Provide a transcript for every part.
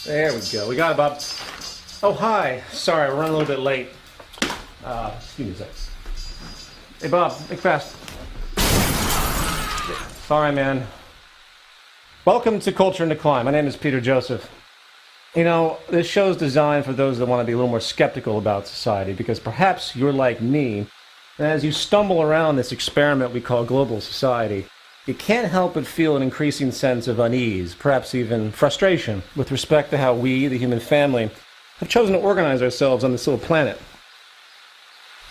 There we go. We got it, Bob. Oh, hi. Sorry, we're running a little bit late. Excuse me a sec. Hey, Bob, make fast. Sorry, man. Welcome to Culture in Decline. My name is Peter Joseph. You know, this show is designed for those that want to be a little more skeptical about society, because perhaps you're like me, and as you stumble around this experiment we call global society, you can't help but feel an increasing sense of unease, perhaps even frustration, with respect to how we, the human family, have chosen to organize ourselves on this little planet.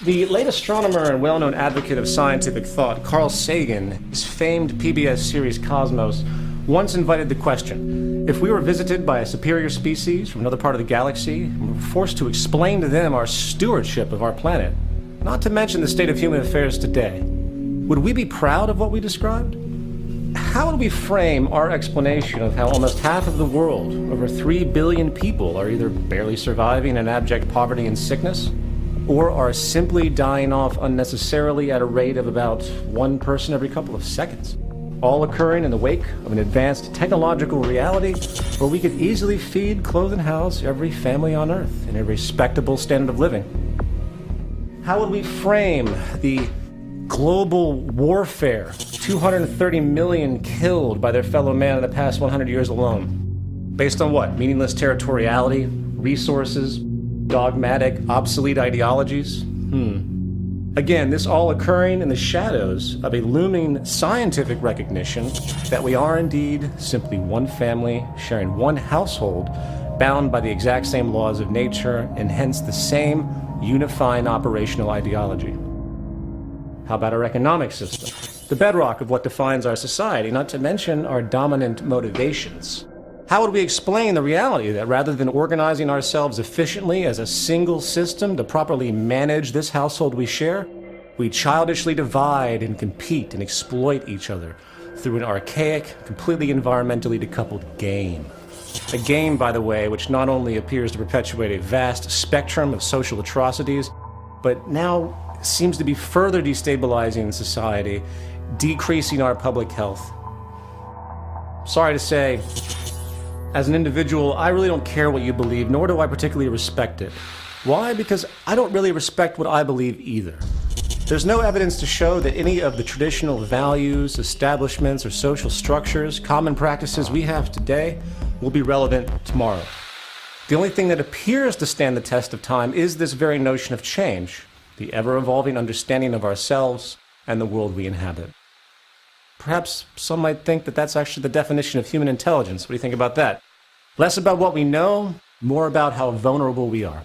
The late astronomer and well-known advocate of scientific thought, Carl Sagan, his famed PBS series Cosmos, once invited the question: if we were visited by a superior species from another part of the galaxy and were forced to explain to them our stewardship of our planet, not to mention the state of human affairs today, would we be proud of what we described? How would we frame our explanation of how almost half of the world, over 3 billion people, are either barely surviving in abject poverty and sickness, or are simply dying off unnecessarily at a rate of about one person every couple of seconds? All occurring in the wake of an advanced technological reality where we could easily feed, clothe, and house every family on Earth in a respectable standard of living. How would we frame the global warfare, 230 million killed by their fellow man in the past 100 years alone? Based on what? Meaningless territoriality, resources, dogmatic, obsolete ideologies? Again, this all occurring in the shadows of a looming scientific recognition that we are indeed simply one family, sharing one household, bound by the exact same laws of nature, and hence the same unifying operational ideology. How about our economic system? The bedrock of what defines our society, not to mention our dominant motivations. How would we explain the reality that rather than organizing ourselves efficiently as a single system to properly manage this household we share, we childishly divide and compete and exploit each other through an archaic, completely environmentally decoupled game? A game, by the way, which not only appears to perpetuate a vast spectrum of social atrocities, but now seems to be further destabilizing society, decreasing our public health. Sorry to say, as an individual, I really don't care what you believe, nor do I particularly respect it. Why? Because I don't really respect what I believe either. There's no evidence to show that any of the traditional values, establishments, or social structures, common practices we have today will be relevant tomorrow. The only thing that appears to stand the test of time is this very notion of change, the ever-evolving understanding of ourselves and the world we inhabit. Perhaps some might think that that's actually the definition of human intelligence. What do you think about that? Less about what we know, more about how vulnerable we are.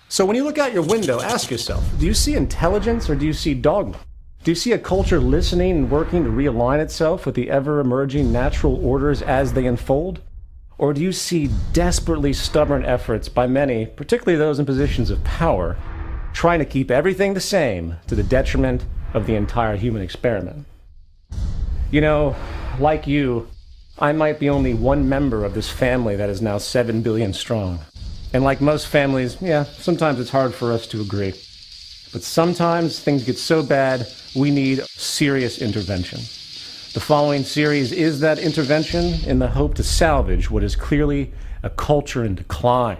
So when you look out your window, ask yourself, do you see intelligence or do you see dogma? Do you see a culture listening and working to realign itself with the ever-emerging natural orders as they unfold? Or do you see desperately stubborn efforts by many, particularly those in positions of power, trying to keep everything the same to the detriment of the entire human experiment? You know, like you, I might be only one member of this family that is now 7 billion strong. And like most families, yeah, sometimes it's hard for us to agree. But sometimes things get so bad, we need serious intervention. The following series is that intervention in the hope to salvage what is clearly a culture in decline.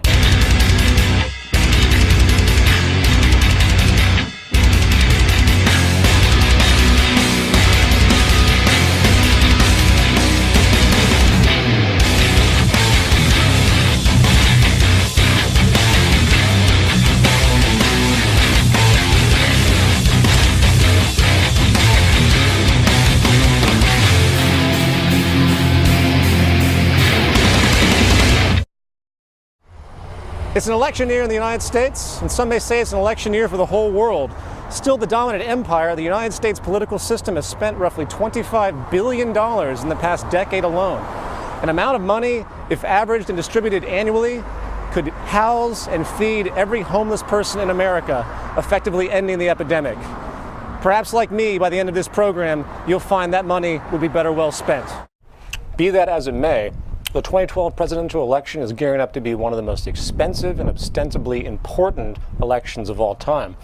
It's an election year in the United States, and some may say it's an election year for the whole world. Still the dominant empire, the United States political system has spent roughly $25 billion in the past decade alone. An amount of money, if averaged and distributed annually, could house and feed every homeless person in America, effectively ending the epidemic. Perhaps like me, by the end of this program, you'll find that money would be better well spent. Be that as it may, the 2012 presidential election is gearing up to be one of the most expensive and ostensibly important elections of all time,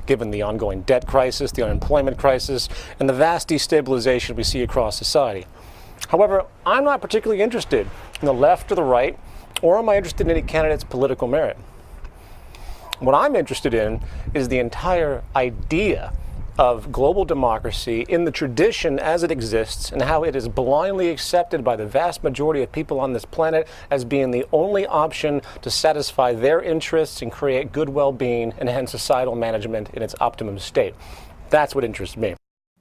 given the ongoing debt crisis, the unemployment crisis, and the vast destabilization we see across society. However, I'm not particularly interested in the left or the right, or am I interested in any candidate's political merit. What I'm interested in is the entire idea of global democracy in the tradition as it exists and how it is blindly accepted by the vast majority of people on this planet as being the only option to satisfy their interests and create good well-being and hence societal management in its optimum state. That's what interests me.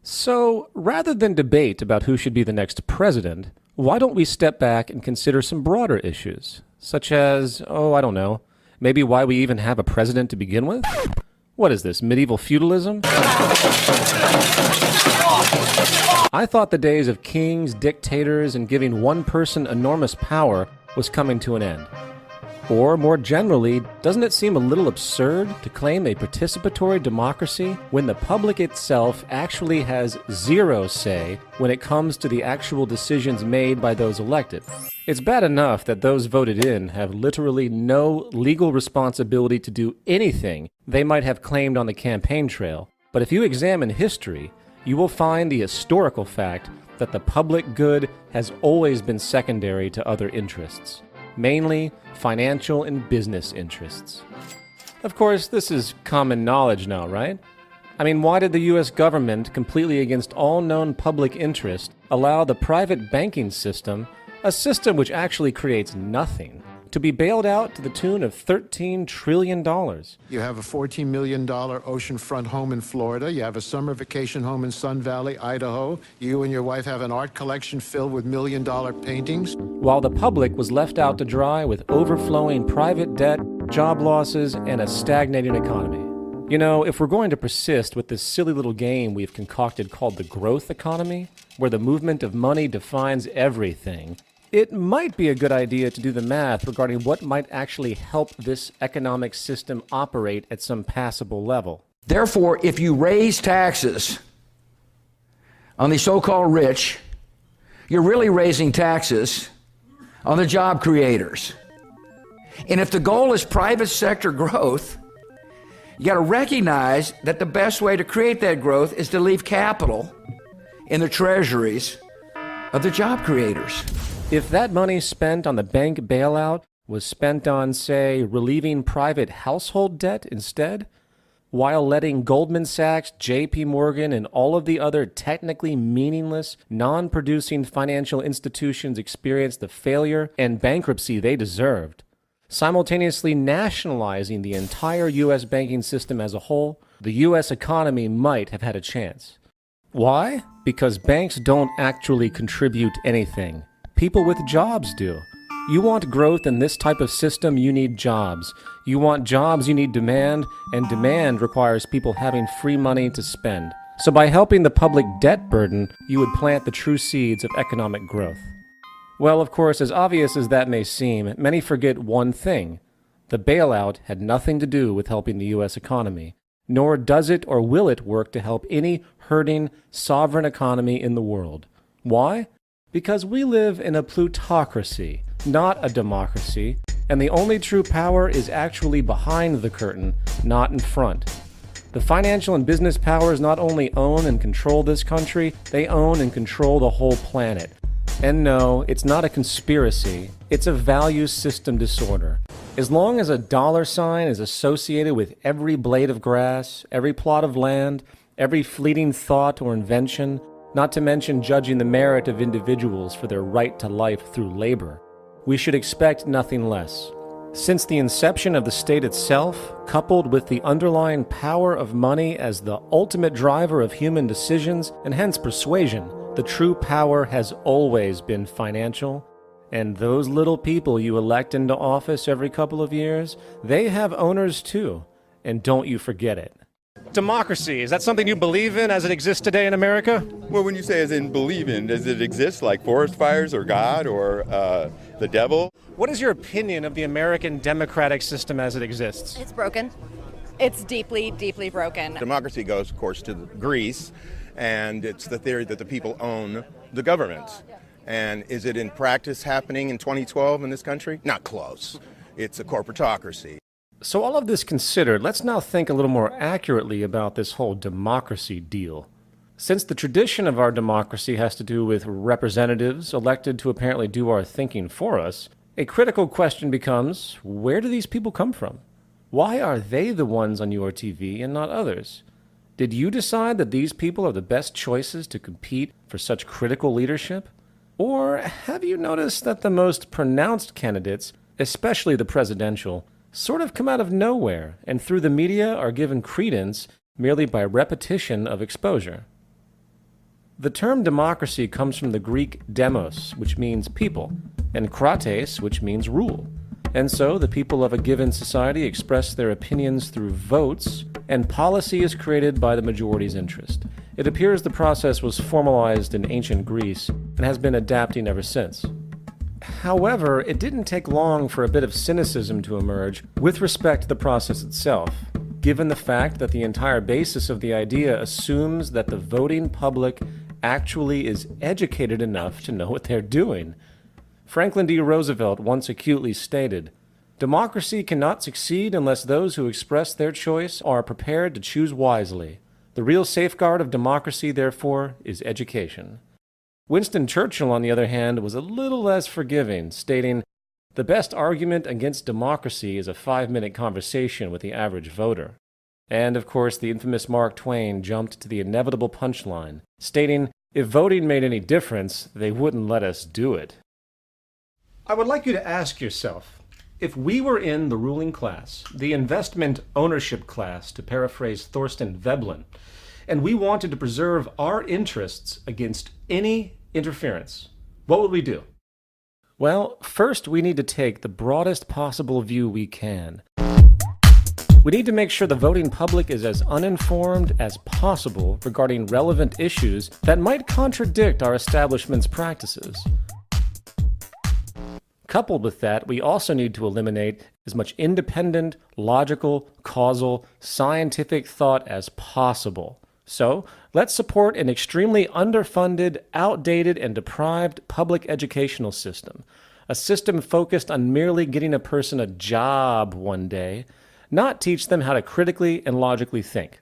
So, rather than debate about who should be the next president, why don't we step back and consider some broader issues, such as, I don't know, maybe why we even have a president to begin with? What is this, medieval feudalism? I thought the days of kings, dictators, and giving one person enormous power was coming to an end. Or, more generally, doesn't it seem a little absurd to claim a participatory democracy when the public itself actually has zero say when it comes to the actual decisions made by those elected? It's bad enough that those voted in have literally no legal responsibility to do anything they might have claimed on the campaign trail. But if you examine history, you will find the historical fact that the public good has always been secondary to other interests, mainly financial and business interests. Of course, this is common knowledge now, right? I mean, why did the US government, completely against all known public interest, allow the private banking system, a system which actually creates nothing, to be bailed out to the tune of $13 trillion? You have a $14 million oceanfront home in Florida. You have a summer vacation home in Sun Valley, Idaho. You and your wife have an art collection filled with million-dollar paintings. While the public was left out to dry with overflowing private debt, job losses, and a stagnating economy. You know, if we're going to persist with this silly little game we've concocted called the growth economy, where the movement of money defines everything, it might be a good idea to do the math regarding what might actually help this economic system operate at some passable level. Therefore, if you raise taxes on the so-called rich, you're really raising taxes on the job creators. And if the goal is private sector growth, you got to recognize that the best way to create that growth is to leave capital in the treasuries of the job creators. If that money spent on the bank bailout was spent on, say, relieving private household debt instead, while letting Goldman Sachs, JP Morgan, and all of the other technically meaningless, non-producing financial institutions experience the failure and bankruptcy they deserved, simultaneously nationalizing the entire U.S. banking system as a whole, the U.S. economy might have had a chance. Why? Because banks don't actually contribute anything. People with jobs do. You want growth in this type of system, you need jobs. You want jobs, you need demand, and demand requires people having free money to spend. So by helping the public debt burden, you would plant the true seeds of economic growth. Well, of course, as obvious as that may seem, many forget one thing. The bailout had nothing to do with helping the U.S. economy, nor does it or will it work to help any hurting, sovereign economy in the world. Why? Because we live in a plutocracy, not a democracy, and the only true power is actually behind the curtain, not in front. The financial and business powers not only own and control this country, they own and control the whole planet. And no, it's not a conspiracy, it's a value system disorder. As long as a dollar sign is associated with every blade of grass, every plot of land, every fleeting thought or invention, not to mention judging the merit of individuals for their right to life through labor, we should expect nothing less. Since the inception of the state itself, coupled with the underlying power of money as the ultimate driver of human decisions and hence persuasion, the true power has always been financial. And those little people you elect into office every couple of years, they have owners too. And don't you forget it. Democracy, is that something you believe in as it exists today in America? Well, when you say as in believe in, does it exist like forest fires or God or the devil? What is your opinion of the American democratic system as it exists? It's broken. It's deeply, deeply broken. Democracy goes, of course, to Greece, and it's the theory that the people own the government. And is it in practice happening in 2012 in this country? Not close. It's a corporatocracy. So all of this considered, let's now think a little more accurately about this whole democracy deal. Since the tradition of our democracy has to do with representatives elected to apparently do our thinking for us, a critical question becomes, where do these people come from? Why are they the ones on your TV and not others? Did you decide that these people are the best choices to compete for such critical leadership? Or have you noticed that the most pronounced candidates, especially the presidential, sort of come out of nowhere and through the media are given credence merely by repetition of exposure? The term democracy comes from the Greek demos, which means people, and krates, which means rule. And so the people of a given society express their opinions through votes, and policy is created by the majority's interest. It appears the process was formalized in ancient Greece and has been adapting ever since. However, it didn't take long for a bit of cynicism to emerge with respect to the process itself, given the fact that the entire basis of the idea assumes that the voting public actually is educated enough to know what they're doing. Franklin D. Roosevelt once acutely stated, "Democracy cannot succeed unless those who express their choice are prepared to choose wisely. The real safeguard of democracy, therefore, is education." Winston Churchill, on the other hand, was a little less forgiving, stating, "The best argument against democracy is a 5-minute conversation with the average voter." And, of course, the infamous Mark Twain jumped to the inevitable punchline, stating, "If voting made any difference, they wouldn't let us do it." I would like you to ask yourself, if we were in the ruling class, the investment ownership class, to paraphrase Thorstein Veblen, and we wanted to preserve our interests against any interference, what would we do? Well, first we need to take the broadest possible view we can. We need to make sure the voting public is as uninformed as possible regarding relevant issues that might contradict our establishment's practices. Coupled with that, we also need to eliminate as much independent, logical, causal, scientific thought as possible. So, let's support an extremely underfunded, outdated, and deprived public educational system. A system focused on merely getting a person a job one day, not teach them how to critically and logically think.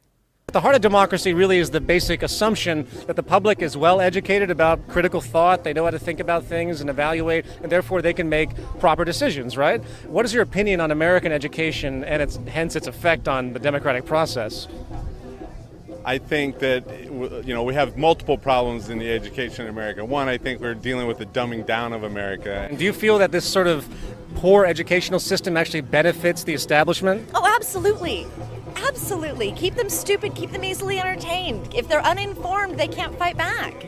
At the heart of democracy really is the basic assumption that the public is well educated about critical thought, they know how to think about things and evaluate, and therefore they can make proper decisions, right? What is your opinion on American education and hence its effect on the democratic process? I think that, we have multiple problems in the education in America. One, I think we're dealing with the dumbing down of America. And do you feel that this sort of poor educational system actually benefits the establishment? Oh, absolutely. Absolutely. Keep them stupid, keep them easily entertained. If they're uninformed, they can't fight back.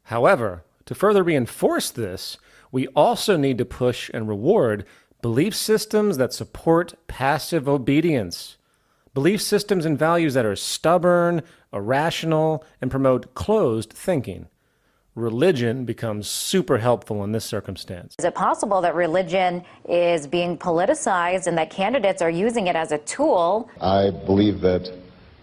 However, to further reinforce this, we also need to push and reward belief systems that support passive obedience. Belief systems and values that are stubborn, irrational, and promote closed thinking. Religion becomes super helpful in this circumstance. Is it possible that religion is being politicized and that candidates are using it as a tool? I believe that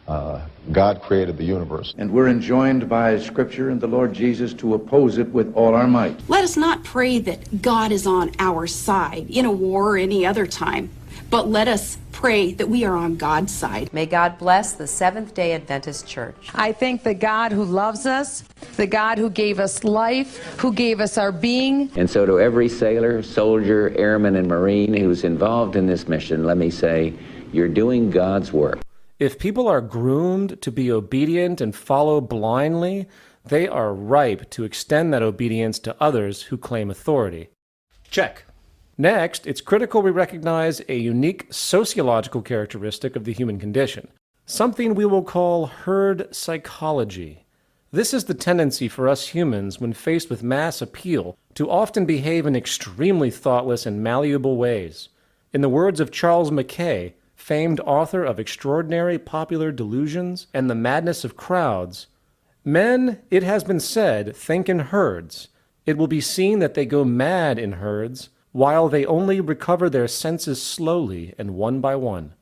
God created the universe. And we're enjoined by Scripture and the Lord Jesus to oppose it with all our might. Let us not pray that God is on our side in a war or any other time, but let us pray that we are on God's side. May God bless the Seventh-day Adventist Church. I thank the God who loves us, the God who gave us life, who gave us our being. And so to every sailor, soldier, airman, and Marine who's involved in this mission, let me say, you're doing God's work. If people are groomed to be obedient and follow blindly, they are ripe to extend that obedience to others who claim authority. Check. Next, it's critical we recognize a unique sociological characteristic of the human condition, something we will call herd psychology. This is the tendency for us humans when faced with mass appeal to often behave in extremely thoughtless and malleable ways. In the words of Charles Mackay, famed author of Extraordinary Popular Delusions and the Madness of Crowds, "Men, it has been said, think in herds. It will be seen that they go mad in herds, while they only recover their senses slowly and one by one."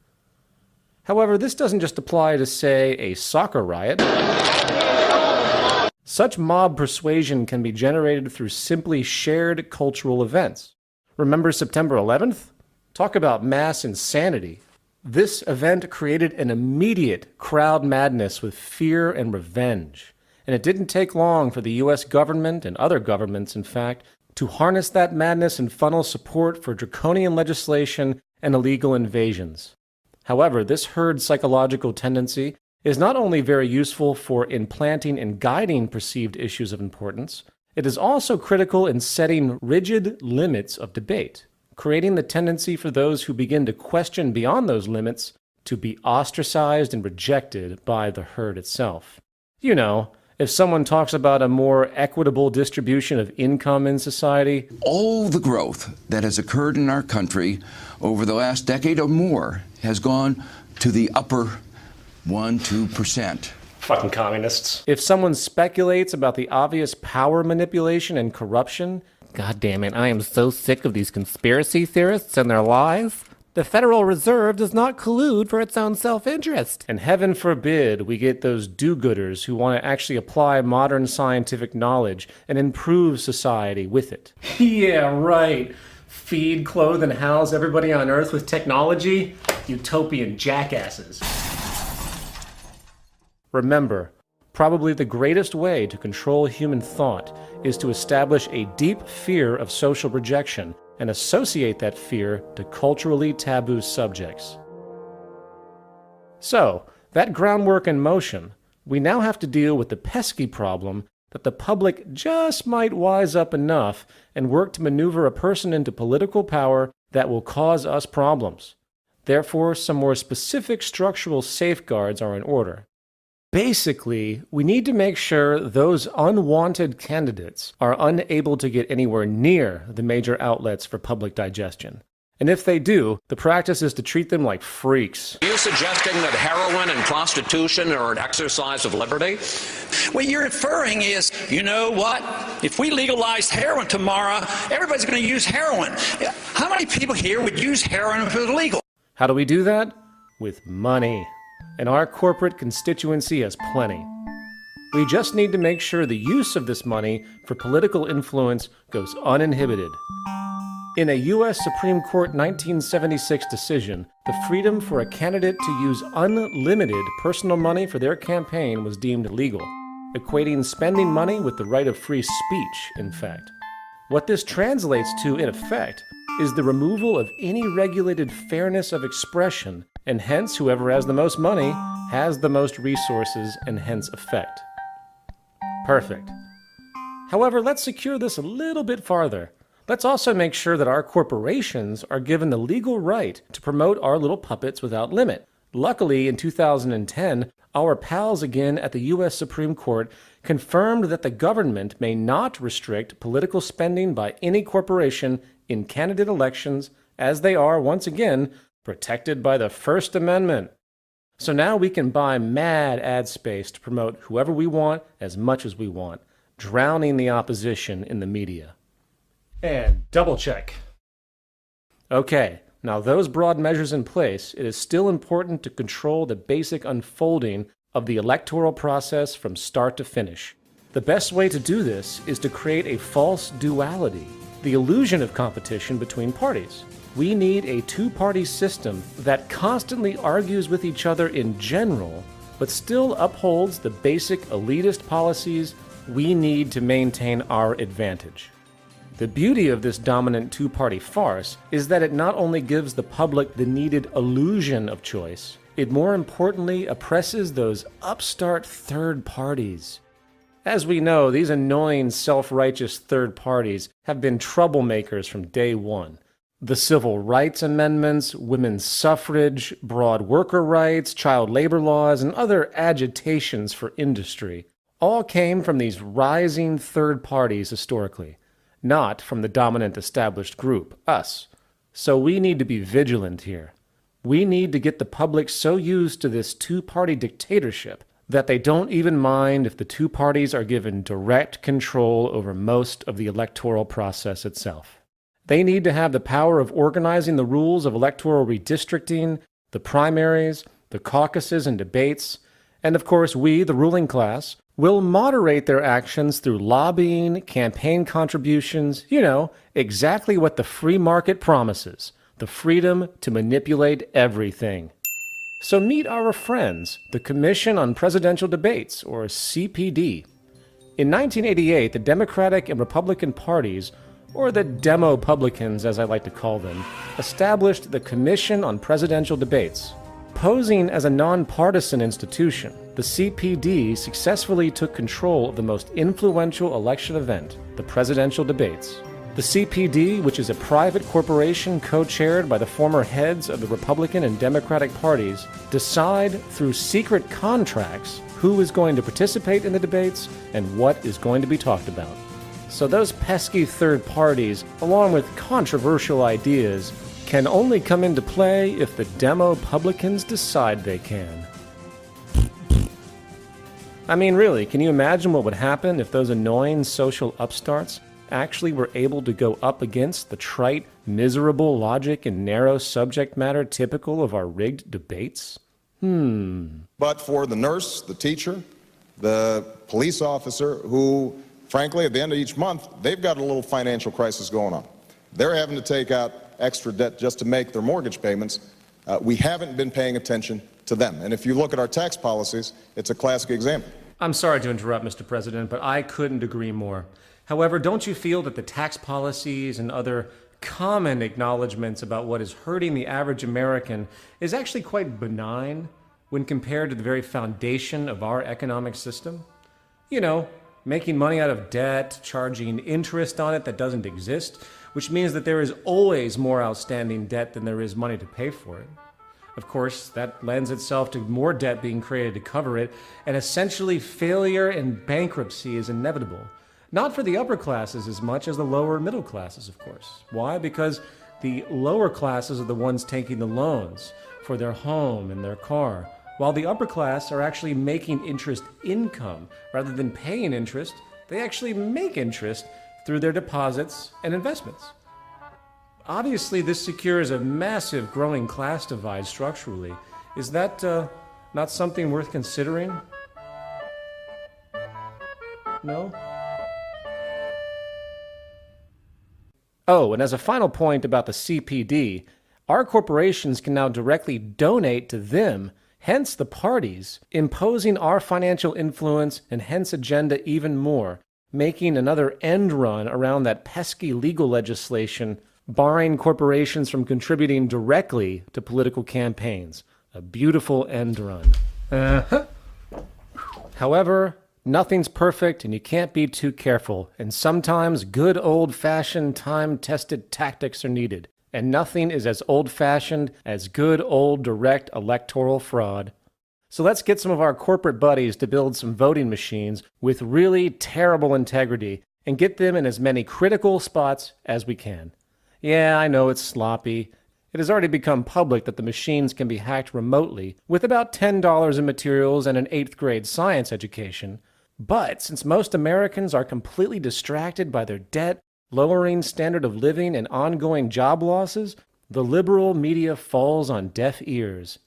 However, this doesn't just apply to, say, a soccer riot. Such mob persuasion can be generated through simply shared cultural events. Remember September 11th? Talk about mass insanity. This event created an immediate crowd madness with fear and revenge. And it didn't take long for the U.S. government, and other governments in fact, to harness that madness and funnel support for draconian legislation and illegal invasions. However, this herd psychological tendency is not only very useful for implanting and guiding perceived issues of importance, it is also critical in setting rigid limits of debate, creating the tendency for those who begin to question beyond those limits to be ostracized and rejected by the herd itself. You know, if someone talks about a more equitable distribution of income in society, all the growth that has occurred in our country over the last decade or more has gone to the upper 1-2%. Fucking communists. If someone speculates about the obvious power manipulation and corruption, God damn it, I am so sick of these conspiracy theorists and their lies. The Federal Reserve does not collude for its own self-interest. And heaven forbid we get those do-gooders who want to actually apply modern scientific knowledge and improve society with it. Yeah, right. Feed, clothe, and house everybody on Earth with technology? Utopian jackasses. Remember, probably the greatest way to control human thought is to establish a deep fear of social rejection and associate that fear to culturally taboo subjects. So, that groundwork in motion, we now have to deal with the pesky problem that the public just might wise up enough and work to maneuver a person into political power that will cause us problems. Therefore, some more specific structural safeguards are in order. Basically, we need to make sure those unwanted candidates are unable to get anywhere near the major outlets for public digestion. And if they do, the practice is to treat them like freaks. Are you suggesting that heroin and prostitution are an exercise of liberty? What you're inferring is, you know what? If we legalize heroin tomorrow, everybody's going to use heroin. How many people here would use heroin if it was legal? How do we do that? With money. And our corporate constituency has plenty. We just need to make sure the use of this money for political influence goes uninhibited. In a U.S. Supreme Court 1976 decision, the freedom for a candidate to use unlimited personal money for their campaign was deemed legal, equating spending money with the right of free speech, in fact. What this translates to, in effect, is the removal of any regulated fairness of expression, and hence whoever has the most money has the most resources and hence effect. Perfect. However, let's secure this a little bit farther. Let's also make sure that our corporations are given the legal right to promote our little puppets without limit. Luckily, in 2010, our pals again at the U.S. Supreme Court confirmed that the government may not restrict political spending by any corporation in candidate elections, as they are, once again, protected by the First Amendment. So now we can buy mad ad space to promote whoever we want as much as we want, drowning the opposition in the media. And double check. Okay, now those broad measures in place, it is still important to control the basic unfolding of the electoral process from start to finish. The best way to do this is to create a false duality, the illusion of competition between parties. We need a two-party system that constantly argues with each other in general, but still upholds the basic elitist policies we need to maintain our advantage. The beauty of this dominant two-party farce is that it not only gives the public the needed illusion of choice, it more importantly oppresses those upstart third parties. As we know, these annoying self-righteous third parties have been troublemakers from day one. The civil rights amendments, women's suffrage, broad worker rights, child labor laws, and other agitations for industry all came from these rising third parties historically, not from the dominant established group, us. So we need to be vigilant here. We need to get the public so used to this two-party dictatorship that they don't even mind if the two parties are given direct control over most of the electoral process itself. They need to have the power of organizing the rules of electoral redistricting, the primaries, the caucuses and debates, and of course we, the ruling class, will moderate their actions through lobbying, campaign contributions, exactly what the free market promises. the freedom to manipulate everything. So meet our friends, the Commission on Presidential Debates, or CPD. In 1988, the Democratic and Republican parties, or the Demo-Publicans as I like to call them, established the Commission on Presidential Debates. Posing as a nonpartisan institution, the CPD successfully took control of the most influential election event, the presidential debates. The CPD, which is a private corporation co-chaired by the former heads of the Republican and Democratic parties, decide through secret contracts who is going to participate in the debates and what is going to be talked about. So those pesky third parties, along with controversial ideas, can only come into play if the Demo-Publicans decide they can. I mean, really, can you imagine what would happen if those annoying social upstarts actually were able to go up against the trite, miserable logic and narrow subject matter typical of our rigged debates? But for the nurse, the teacher, the police officer who, frankly, at the end of each month, they've got a little financial crisis going on. They're having to take out extra debt just to make their mortgage payments. We haven't been paying attention to them. And if you look at our tax policies, it's a classic example. I'm sorry to interrupt, Mr. President, but I couldn't agree more. However, don't you feel that the tax policies and other common acknowledgments about what is hurting the average American is actually quite benign when compared to the very foundation of our economic system? You know, making money out of debt, charging interest on it that doesn't exist, which means that there is always more outstanding debt than there is money to pay for it. Of course, that lends itself to more debt being created to cover it, and essentially failure and bankruptcy is inevitable. Not for the upper classes as much as the lower middle classes, of course. Why? Because the lower classes are the ones taking the loans for their home and their car, while the upper class are actually making interest income. Rather than paying interest, they actually make interest through their deposits and investments. Obviously, this secures a massive growing class divide structurally. Is that not something worth considering? No? Oh, and as a final point about the CPD, our corporations can now directly donate to them, hence the parties, imposing our financial influence and hence agenda even more, making another end run around that pesky legal legislation barring corporations from contributing directly to political campaigns. A beautiful end run. However, nothing's perfect and you can't be too careful, and sometimes good old-fashioned time-tested tactics are needed, and nothing is as old-fashioned as good old direct electoral fraud. So let's get some of our corporate buddies to build some voting machines with really terrible integrity and get them in as many critical spots as we can. Yeah, I know it's sloppy. It has already become public that the machines can be hacked remotely with about $10 in materials and an 8th grade science education. But since most Americans are completely distracted by their debt, lowering standard of living, and ongoing job losses, the liberal media falls on deaf ears.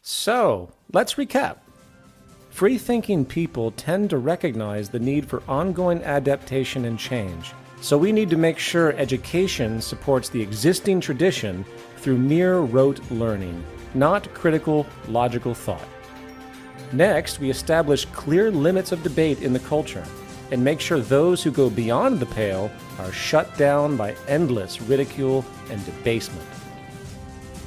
So, let's recap. Free-thinking people tend to recognize the need for ongoing adaptation and change. So we need to make sure education supports the existing tradition through mere rote learning, not critical, logical thought. Next, we establish clear limits of debate in the culture and make sure those who go beyond the pale are shut down by endless ridicule and debasement.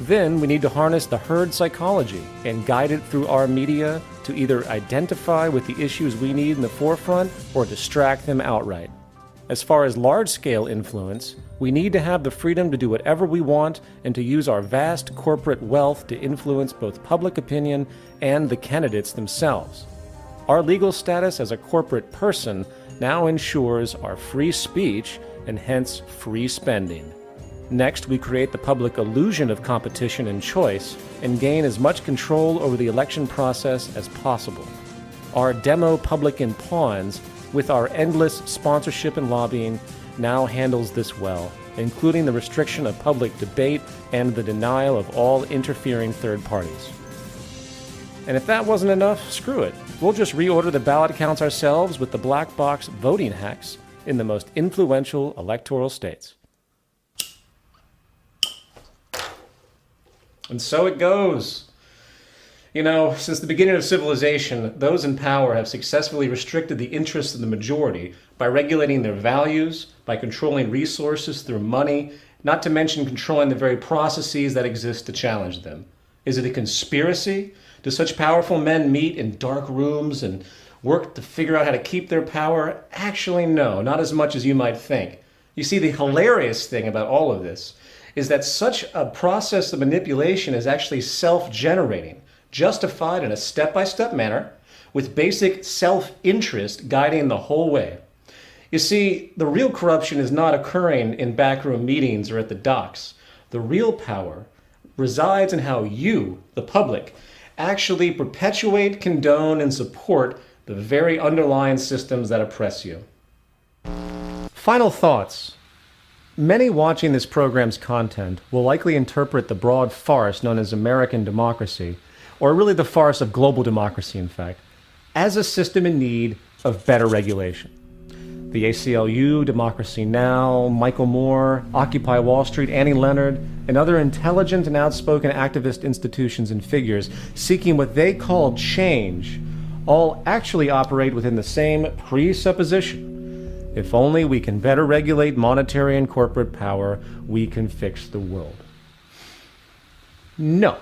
Then we need to harness the herd psychology and guide it through our media to either identify with the issues we need in the forefront or distract them outright. As far as large-scale influence, we need to have the freedom to do whatever we want and to use our vast corporate wealth to influence both public opinion and the candidates themselves. Our legal status as a corporate person now ensures our free speech and hence free spending. Next, we create the public illusion of competition and choice and gain as much control over the election process as possible. Our Demo-Publican pawns, with our endless sponsorship and lobbying, now handles this well, including the restriction of public debate and the denial of all interfering third parties. And if that wasn't enough, screw it. We'll just reorder the ballot counts ourselves with the black box voting hacks in the most influential electoral states. And so it goes. You know, since the beginning of civilization, those in power have successfully restricted the interests of the majority by regulating their values, by controlling resources through money, not to mention controlling the very processes that exist to challenge them. Is it a conspiracy? Do such powerful men meet in dark rooms and work to figure out how to keep their power? Actually, no, not as much as you might think. You see, the hilarious thing about all of this is that such a process of manipulation is actually self-generating, justified in a step-by-step manner, with basic self-interest guiding the whole way. You see, the real corruption is not occurring in backroom meetings or at the docks. The real power resides in how you, the public, actually perpetuate, condone, and support the very underlying systems that oppress you. Final thoughts. Many watching this program's content will likely interpret the broad farce known as American democracy, or really the farce of global democracy, in fact, as a system in need of better regulation. The ACLU, Democracy Now!, Michael Moore, Occupy Wall Street, Annie Leonard, and other intelligent and outspoken activist institutions and figures seeking what they call change all actually operate within the same presupposition. If only we can better regulate monetary and corporate power, we can fix the world. No.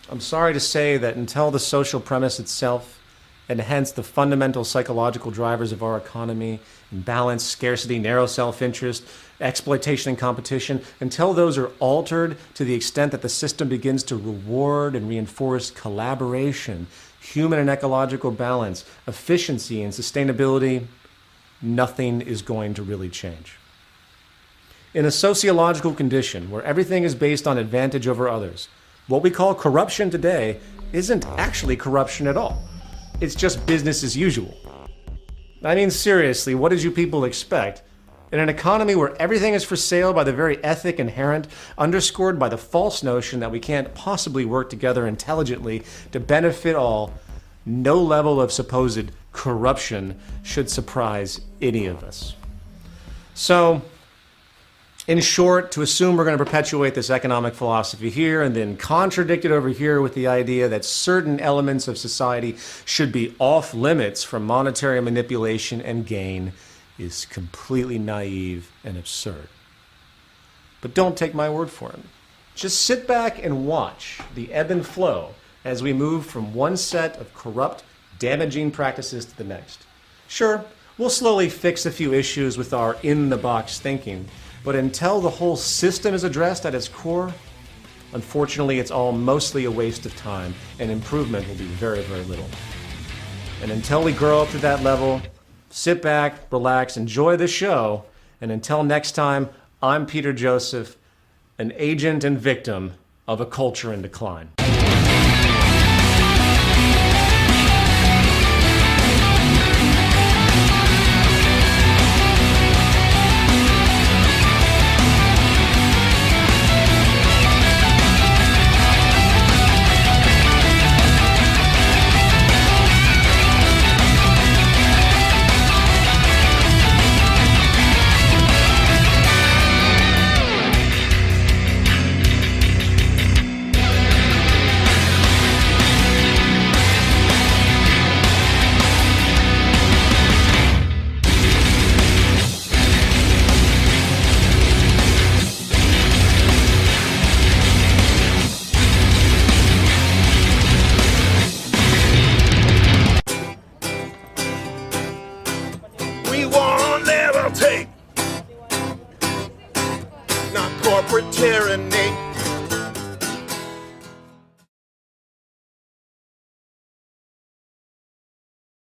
I'm sorry to say that until the social premise itself, and hence the fundamental psychological drivers of our economy, imbalance, scarcity, narrow self-interest, exploitation and competition, until those are altered to the extent that the system begins to reward and reinforce collaboration, human and ecological balance, efficiency and sustainability, nothing is going to really change. In a sociological condition where everything is based on advantage over others, what we call corruption today isn't actually corruption at all. It's just business as usual. I mean, seriously, what did you people expect? In an economy where everything is for sale by the very ethic inherent, underscored by the false notion that we can't possibly work together intelligently to benefit all, no level of supposed corruption should surprise any of us. So, in short, to assume we're going to perpetuate this economic philosophy here and then contradict it over here with the idea that certain elements of society should be off limits from monetary manipulation and gain is completely naive and absurd. But don't take my word for it. Just sit back and watch the ebb and flow as we move from one set of corrupt, damaging practices to the next. Sure, we'll slowly fix a few issues with our in-the-box thinking, but until the whole system is addressed at its core, unfortunately, it's all mostly a waste of time, and improvement will be very, very little. And until we grow up to that level, sit back, relax, enjoy the show, and until next time, I'm Peter Joseph, an agent and victim of a culture in decline. Take, not corporate tyranny.